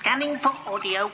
Scanning for audio.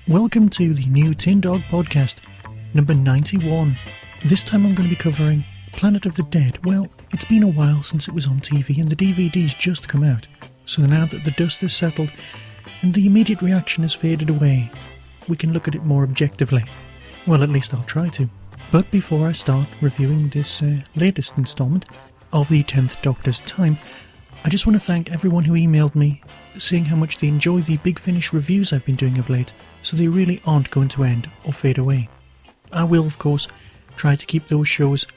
Welcome to the new Tin Dog podcast, number 91. This time I'm going to be covering Planet of the Dead. Well, it's been a while since it was on TV and the DVD's just come out. So now that the dust has settled and the immediate reaction has faded away, we can look at it more objectively. Well, at least I'll try to. But before I start reviewing this latest instalment of the 10th Doctor's Time, I just want to thank everyone who emailed me saying how much they enjoy the Big Finish reviews I've been doing of late, so they really aren't going to end or fade away. I will, of course, try to keep those shows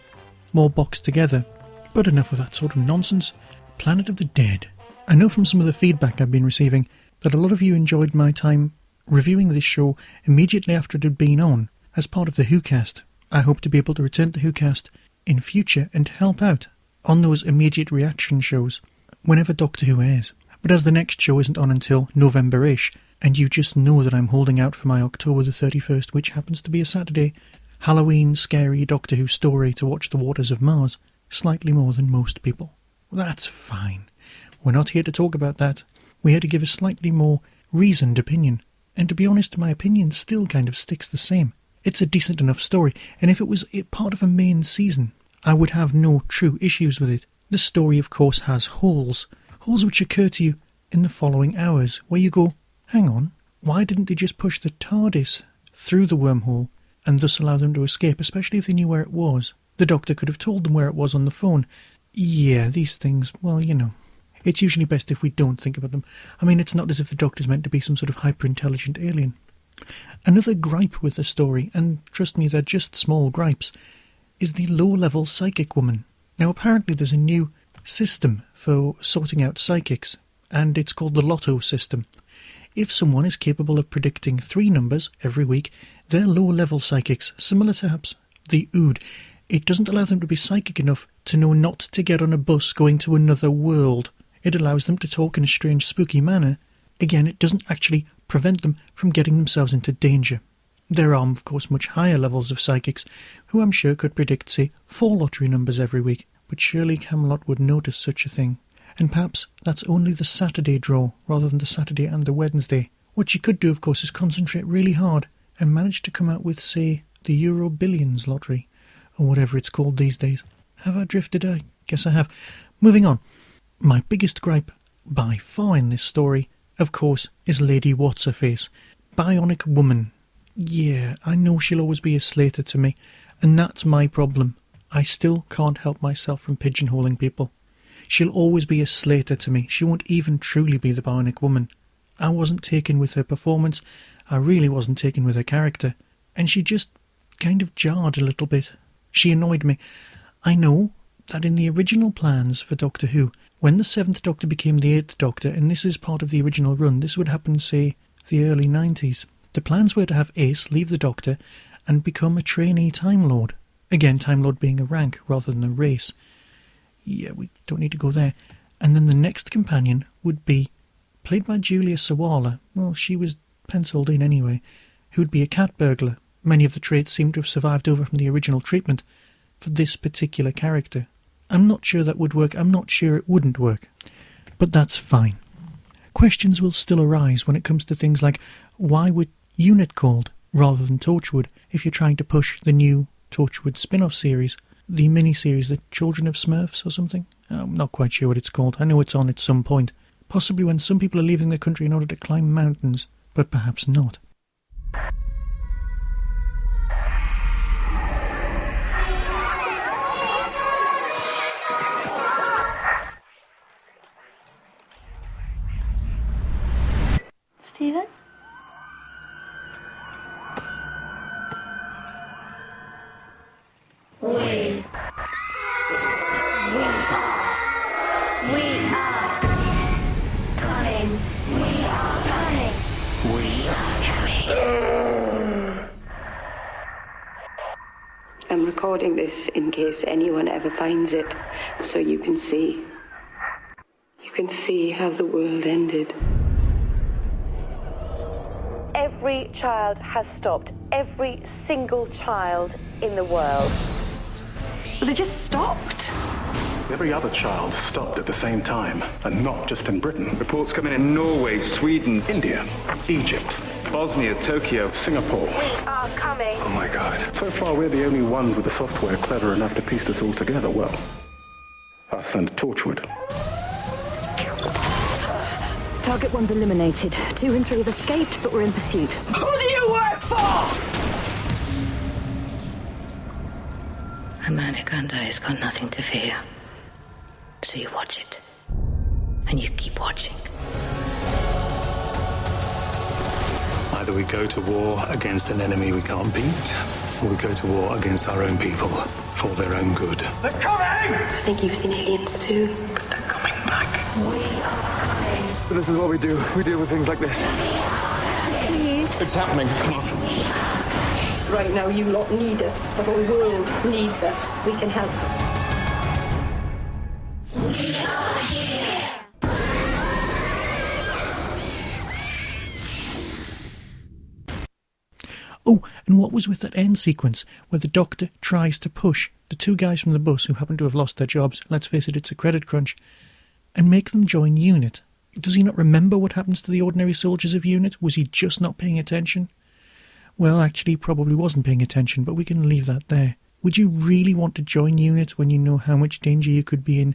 more boxed together, but enough of that sort of nonsense. Planet of the Dead. I know from some of the feedback I've been receiving that a lot of you enjoyed my time reviewing this show immediately after it had been on as part of the WhoCast. I hope to be able to return to WhoCast in future and help out on those immediate reaction shows whenever Doctor Who airs. But as the next show isn't on until November-ish, and you just know that I'm holding out for my October the 31st, which happens to be a Saturday, Halloween scary Doctor Who story to watch the waters of Mars, slightly more than most people. Well, that's fine. We're not here to talk about that. We're here to give a slightly more reasoned opinion. And to be honest, my opinion still kind of sticks the same. It's a decent enough story, and if it was part of a main season, I would have no true issues with it. The story, of course, has holes which occur to you in the following hours, where you go, hang on, why didn't they just push the TARDIS through the wormhole and thus allow them to escape, especially if they knew where it was? The Doctor could have told them where it was on the phone. Yeah, these things, well, you know, it's usually best if we don't think about them. I mean, it's not as if the Doctor's meant to be some sort of hyper-intelligent alien. Another gripe with the story, and trust me, they're just small gripes, is the low-level psychic woman. Now, apparently there's a new system for sorting out psychics, and it's called the Lotto system. If someone is capable of predicting 3 numbers every week, they're low-level psychics, similar to perhaps the Ood. It doesn't allow them to be psychic enough to know not to get on a bus going to another world. It allows them to talk in a strange, spooky manner. Again, it doesn't actually prevent them from getting themselves into danger. There are, of course, much higher levels of psychics, who I'm sure could predict, say, 4 lottery numbers every week, but surely Camelot would notice such a thing. And perhaps that's only the Saturday draw, rather than the Saturday and the Wednesday. What you could do, of course, is concentrate really hard and manage to come out with, say, the Euro Billions lottery, or whatever it's called these days. Have I drifted? I guess I have. Moving on. My biggest gripe, by far in this story, of course, is Lady What's-Her-Face. Bionic Woman. Yeah, I know she'll always be a Slater to me, and that's my problem. I still can't help myself from pigeonholing people. She'll always be a Slater to me. She won't even truly be the Bionic Woman. I wasn't taken with her performance. I really wasn't taken with her character. And she just kind of jarred a little bit. She annoyed me. I know that in the original plans for Doctor Who, when the 7th Doctor became the 8th Doctor, and this is part of the original run, this would happen, say, the early 90s. The plans were to have Ace leave the Doctor and become a trainee Time Lord. Again, Time Lord being a rank rather than a race. Yeah, we don't need to go there. And then the next companion would be, played by Julia Sawala, well, she was penciled in anyway, who would be a cat burglar. Many of the traits seem to have survived over from the original treatment for this particular character. I'm not sure that would work, I'm not sure it wouldn't work. But that's fine. Questions will still arise when it comes to things like, why were Unit called rather than Torchwood if you're trying to push the new Torchwood spin-off series? The mini-series, The Children of Smurfs or something? I'm not quite sure what it's called. I know it's on at some point. Possibly when some people are leaving the country in order to climb mountains, but perhaps not. Stephen? We are coming. We are coming. We are coming. I'm recording this in case anyone ever finds it, so you can see. You can see how the world ended. Every child has stopped. Every single child in the world. They just stopped. Every other child stopped at the same time, and not just in Britain. Reports come in Norway, Sweden, India, Egypt, Bosnia, Tokyo, Singapore. We are coming. Oh my God. So far, we're the only ones with the software clever enough to piece this all together. Well, us and Torchwood. Target 1's eliminated. 2 and 3 have escaped, but we're in pursuit. Who do you work for? A man who can't die has got nothing to fear. So you watch it. And you keep watching. Either we go to war against an enemy we can't beat, or we go to war against our own people for their own good. They're coming! I think you've seen aliens too. But they're coming back. We are coming. This is what we do. We deal with things like this. Please. It's happening. Come on. Right now, you lot need us. The whole world needs us. We can help. Oh, and what was with that end sequence where the doctor tries to push the 2 guys from the bus who happen to have lost their jobs, let's face it, it's a credit crunch, and make them join UNIT? Does he not remember what happens to the ordinary soldiers of UNIT? Was he just not paying attention? Well, actually, he probably wasn't paying attention, but we can leave that there. Would you really want to join UNIT when you know how much danger you could be in,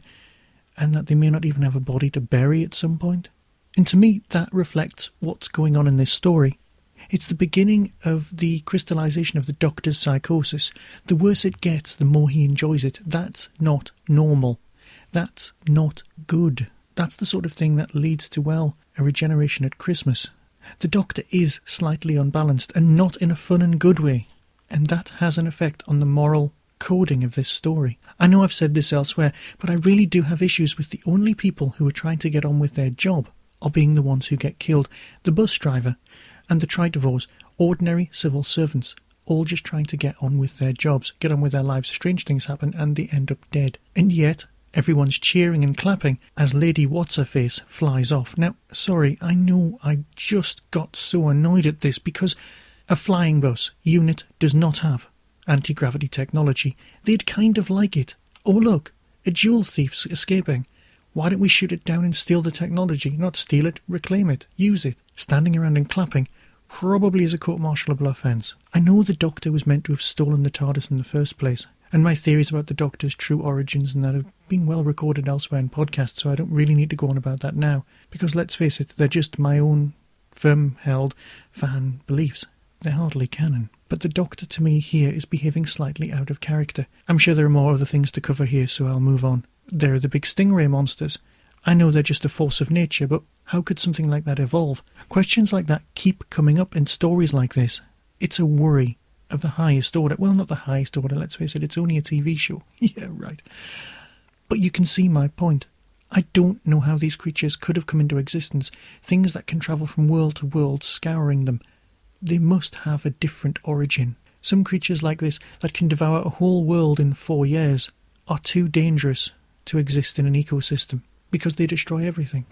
and that they may not even have a body to bury at some point? And to me, that reflects what's going on in this story. It's the beginning of the crystallization of the Doctor's psychosis. The worse it gets, the more he enjoys it. That's not normal. That's not good. That's the sort of thing that leads to, well, a regeneration at Christmas. The Doctor is slightly unbalanced, and not in a fun and good way. And that has an effect on the moral coding of this story. I know I've said this elsewhere, but I really do have issues with the only people who are trying to get on with their job are being the ones who get killed. The bus driver and the tridivores, ordinary civil servants, all just trying to get on with their jobs, get on with their lives. Strange things happen and they end up dead. And yet, everyone's cheering and clapping as Lady What's-Her-Face flies off. Now, sorry, I know I just got so annoyed at this because a flying bus unit does not have anti-gravity technology. They'd kind of like it. Oh look, a jewel thief's escaping. Why don't we shoot it down and steal the technology? Not steal it, reclaim it, use it. Standing around and clapping probably is a court-martialable offence. I know the Doctor was meant to have stolen the TARDIS in the first place, and my theories about the Doctor's true origins and that have been well recorded elsewhere in podcasts, so I don't really need to go on about that now, because let's face it, they're just my own firm-held fan beliefs. They're hardly canon. But the Doctor to me here is behaving slightly out of character. I'm sure there are more other things to cover here, so I'll move on. There are the big stingray monsters. I know they're just a force of nature, but how could something like that evolve? Questions like that keep coming up in stories like this. It's a worry of the highest order. Well, not the highest order, let's face it, it's only a TV show. Yeah, right. But you can see my point. I don't know how these creatures could have come into existence. Things that can travel from world to world, scouring them. They must have a different origin. Some creatures like this that can devour a whole world in 4 years are too dangerous to exist in an ecosystem because they destroy everything.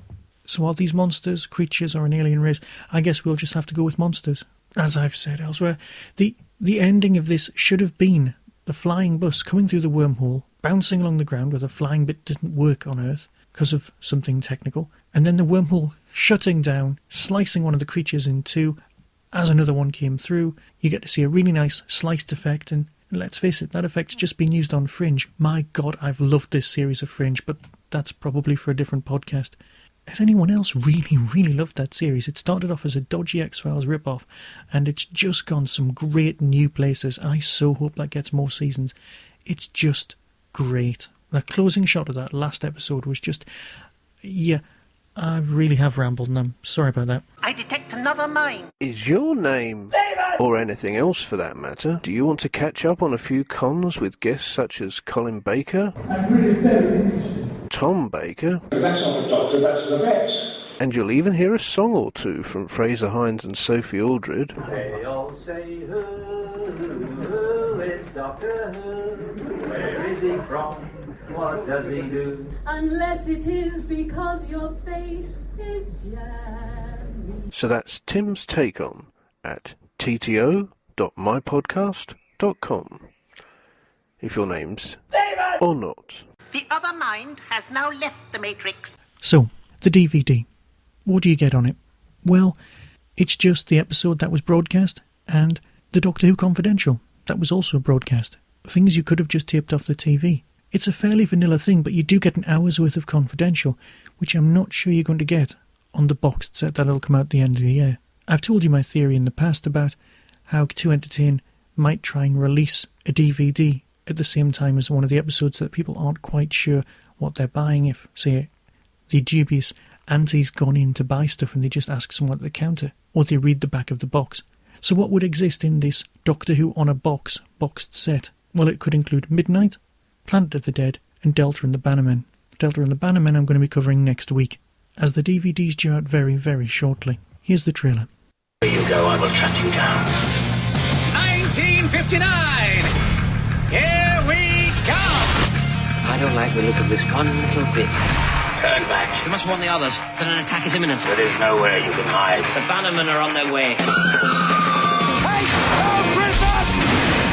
So are these monsters, creatures, or an alien race? I guess we'll just have to go with monsters. As I've said elsewhere, the ending of this should have been the flying bus coming through the wormhole, bouncing along the ground where the flying bit didn't work on Earth because of something technical, and then the wormhole shutting down, slicing one of the creatures in two. As another one came through, you get to see a really nice sliced effect, and let's face it, that effect's just been used on Fringe. My God, I've loved this series of Fringe, but that's probably for a different podcast. Has anyone else really, really loved that series? It started off as a dodgy X-Files ripoff, and it's just gone some great new places. I so hope that gets more seasons. It's just great. The closing shot of that last episode was just... Yeah, I really have rambled and I'm sorry about that. I detect another mine. Is your name, or anything else for that matter, do you want to catch up on a few cons with guests such as Colin Baker, I'm really very interested. Tom Baker, That's not a doctor, that's the vet. and you'll even hear a song or two from Fraser Hines and Sophie Aldred? They all say, who is Doctor Who? Where is he from? What does he do? Unless it is because your face is jammy. So that's Tim's take on at tto.mypodcast.com. If your name's David or not. The other mind has now left the Matrix. So, the DVD. What do you get on it? Well, it's just the episode that was broadcast and the Doctor Who Confidential that was also broadcast. Things you could have just taped off the TV. It's a fairly vanilla thing, but you do get an hour's worth of Confidential, which I'm not sure you're going to get on the boxed set that'll come out at the end of the year. I've told you my theory in the past about how 2Entertain might try and release a DVD at the same time as one of the episodes so that people aren't quite sure what they're buying if, say, the dubious auntie's gone in to buy stuff and they just ask someone at the counter, or they read the back of the box. So what would exist in this Doctor Who on a boxed set? Well, it could include Midnight, Planet of the Dead, and Delta and the Bannermen. Delta and the Bannermen I'm going to be covering next week, as the DVD's due out very, very shortly. Here's the trailer. Where you go, I will track you down. 1959! Here we come! I don't like the look of this one little bit. Turn back. You must warn the others that an attack is imminent. There is nowhere you can hide. The Bannermen are on their way. Hey! Oh, Brisbane!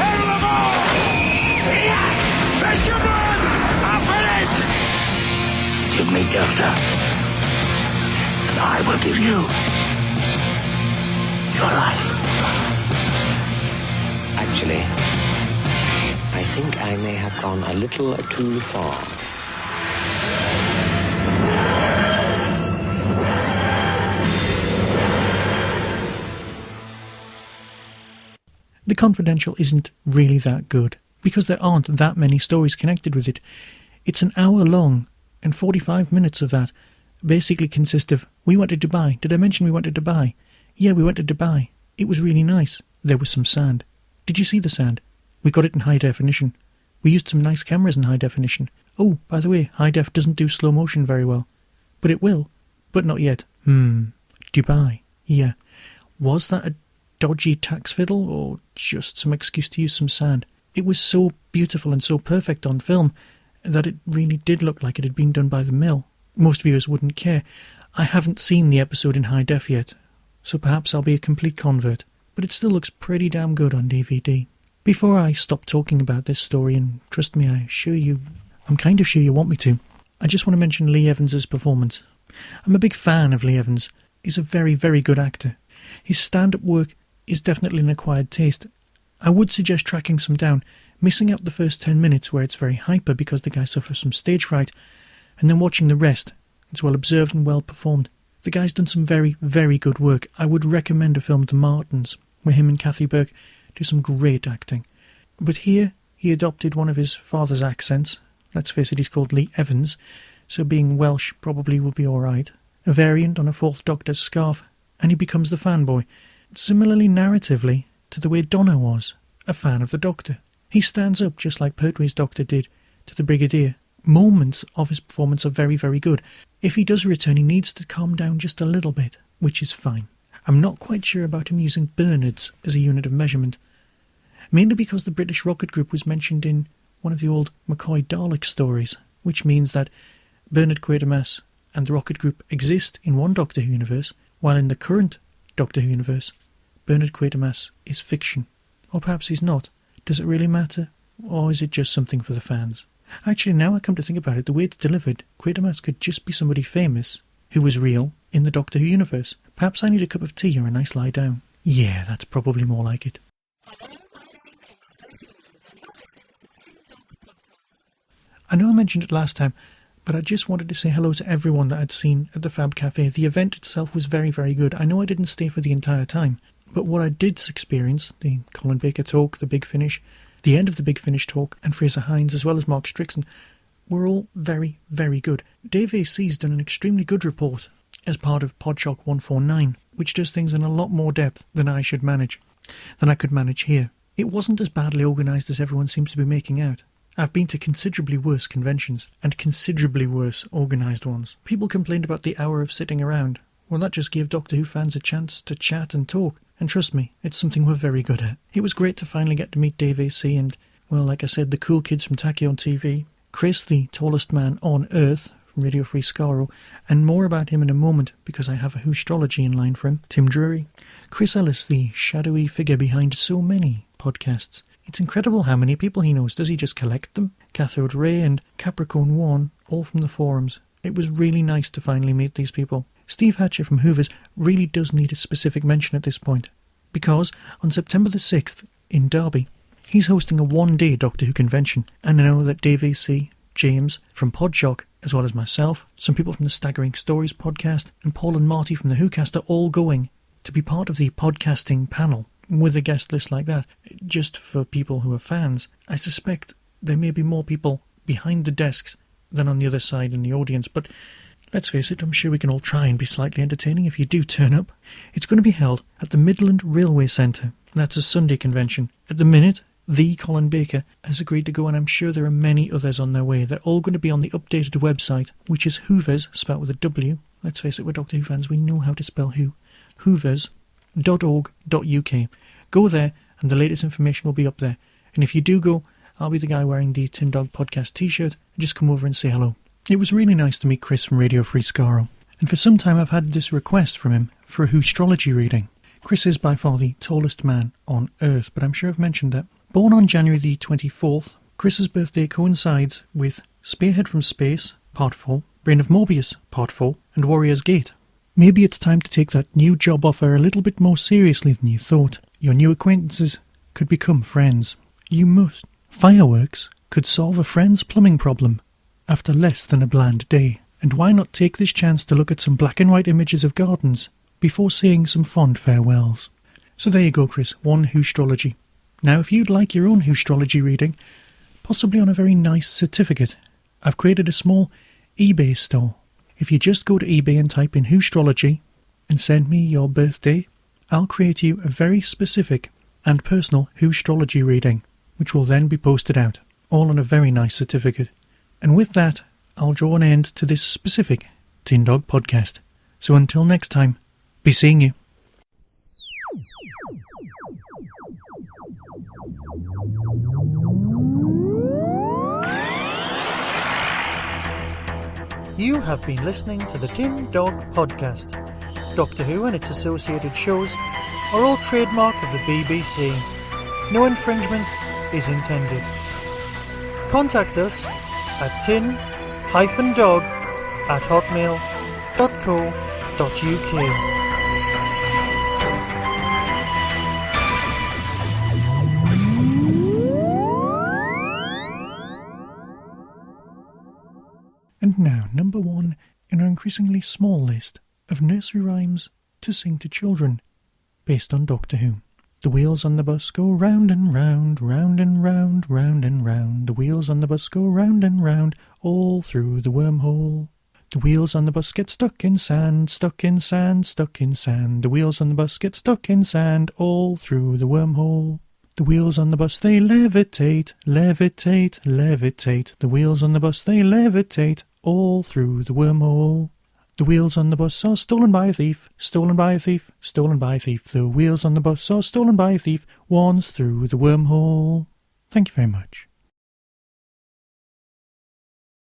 Out of the ball! Here! Fisherman! Up in it! Give me Delta, and I will give you your life. Actually, I think I may have gone a little too far. The Confidential isn't really that good, because there aren't that many stories connected with it. It's an hour long, and 45 minutes of that basically consist of, we went to Dubai. Did I mention we went to Dubai? Yeah, we went to Dubai. It was really nice. There was some sand. Did you see the sand? We got it in high definition. We used some nice cameras in high definition. Oh, by the way, high def doesn't do slow motion very well. But it will. But not yet. Dubai. Yeah. Was that a dodgy tax fiddle, or just some excuse to use some sand? It was so beautiful and so perfect on film that it really did look like it had been done by the mill. Most viewers wouldn't care. I haven't seen the episode in high def yet, so perhaps I'll be a complete convert, but it still looks pretty damn good on DVD. Before I stop talking about this story, and trust me, I'm kind of sure you want me to, I just want to mention Lee Evans's performance. I'm a big fan of Lee Evans. He's a very, very good actor. His stand-up work is definitely an acquired taste. I would suggest tracking some down, missing out the first 10 minutes where it's very hyper because the guy suffers from stage fright, and then watching the rest. It's well observed and well performed. The guy's done some very, very good work. I would recommend a film, The Martins, where him and Kathy Burke do some great acting. But here, he adopted one of his father's accents. Let's face it, he's called Lee Evans, so being Welsh probably would be alright. A variant on a Fourth Doctor's scarf, and he becomes the fanboy. Similarly narratively to the way Donna was, a fan of the Doctor. He stands up, just like Pertwee's Doctor did, to the Brigadier. Moments of his performance are very, very good. If he does return, he needs to calm down just a little bit, which is fine. I'm not quite sure about him using Bernards as a unit of measurement, mainly because the British rocket group was mentioned in one of the old McCoy Dalek stories, which means that Bernard Quatermass and the rocket group exist in one Doctor Who universe, while in the current Doctor Who universe, Bernard Quatermass is fiction. Or perhaps he's not. Does it really matter? Or is it just something for the fans? Actually, now I come to think about it, the way it's delivered, Quatermass could just be somebody famous who was real in the Doctor Who universe. Perhaps I need a cup of tea or a nice lie down. Yeah, that's probably more like it. I know I mentioned it last time, but I just wanted to say hello to everyone that I'd seen at the Fab Cafe. The event itself was very, very good. I know I didn't stay for the entire time, but what I did experience, the Colin Baker talk, the Big Finish, the end of the Big Finish talk, and Fraser Hines, as well as Mark Strickson, were all very, very good. Davies done an extremely good report as part of Podshock 149, which does things in a lot more depth than I could manage here. It wasn't as badly organised as everyone seems to be making out. I've been to considerably worse conventions, and considerably worse organised ones. People complained about the hour of sitting around. Well, that just gave Doctor Who fans a chance to chat and talk, and trust me, it's something we're very good at. It was great to finally get to meet Davies and, well, like I said, the cool kids from Tachyon TV, Chris, the tallest man on Earth, from Radio Free Skaro, and more about him in a moment, because I have a Whostrology in line for him, Tim Drury, Chris Ellis, the shadowy figure behind so many podcasts. It's incredible how many people he knows. Does he just collect them? Cathode Ray and Capricorn 1, all from the forums. It was really nice to finally meet these people. Steve Hatcher from Hoovers really does need a specific mention at this point, because on September the 6th, in Derby, he's hosting a one-day Doctor Who convention, and I know that Dave AC, James from Podshock, as well as myself, some people from the Staggering Stories podcast, and Paul and Marty from the WhoCast are all going to be part of the podcasting panel with a guest list like that, just for people who are fans. I suspect there may be more people behind the desks than on the other side in the audience, but let's face it, I'm sure we can all try and be slightly entertaining if you do turn up. It's going to be held at the Midland Railway Centre. That's a Sunday convention. At the minute, the Colin Baker has agreed to go, and I'm sure there are many others on their way. They're all going to be on the updated website, which is Hoovers, spelled with a W. Let's face it, we're Doctor Who fans, we know how to spell Who. Hoovers.org.uk. Go there, and the latest information will be up there. And if you do go, I'll be the guy wearing the Tin Dog Podcast t-shirt, and just come over and say hello. It was really nice to meet Chris from Radio Free Skaro, and for some time I've had this request from him for a Whostrology reading. Chris is by far the tallest man on Earth, but I'm sure I've mentioned that. Born on January the 24th, Chris's birthday coincides with Spearhead from Space, Part 4, Brain of Morbius, Part 4, and Warrior's Gate. Maybe it's time to take that new job offer a little bit more seriously than you thought. Your new acquaintances could become friends. You must. Fireworks could solve a friend's plumbing problem after less than a bland day. And why not take this chance to look at some black and white images of gardens before saying some fond farewells? So there you go, Chris, one Whostrology. Now, if you'd like your own Whostrology reading, possibly on a very nice certificate, I've created a small eBay store. If you just go to eBay and type in Whostrology and send me your birthday, I'll create you a very specific and personal Whostrology reading, which will then be posted out, all on a very nice certificate. And with that, I'll draw an end to this specific Tin Dog podcast. So until next time, be seeing you. You have been listening to the Tin Dog Podcast. Doctor Who and its associated shows are all trademark of the BBC. No infringement is intended. Contact us at tin-dog@hotmail.co.uk. And now, number one in our increasingly small list of nursery rhymes to sing to children, based on Doctor Who. The wheels on the bus go round and round, round and round, round and round. The wheels on the bus go round and round, all through the wormhole. The wheels on the bus get stuck in sand, stuck in sand, stuck in sand. The wheels on the bus get stuck in sand, all through the wormhole. The wheels on the bus, they levitate, levitate, levitate. The wheels on the bus, they levitate, all through the wormhole. The wheels on the bus are stolen by a thief, stolen by a thief, stolen by a thief. The wheels on the bus are stolen by a thief, once through the wormhole. Thank you very much.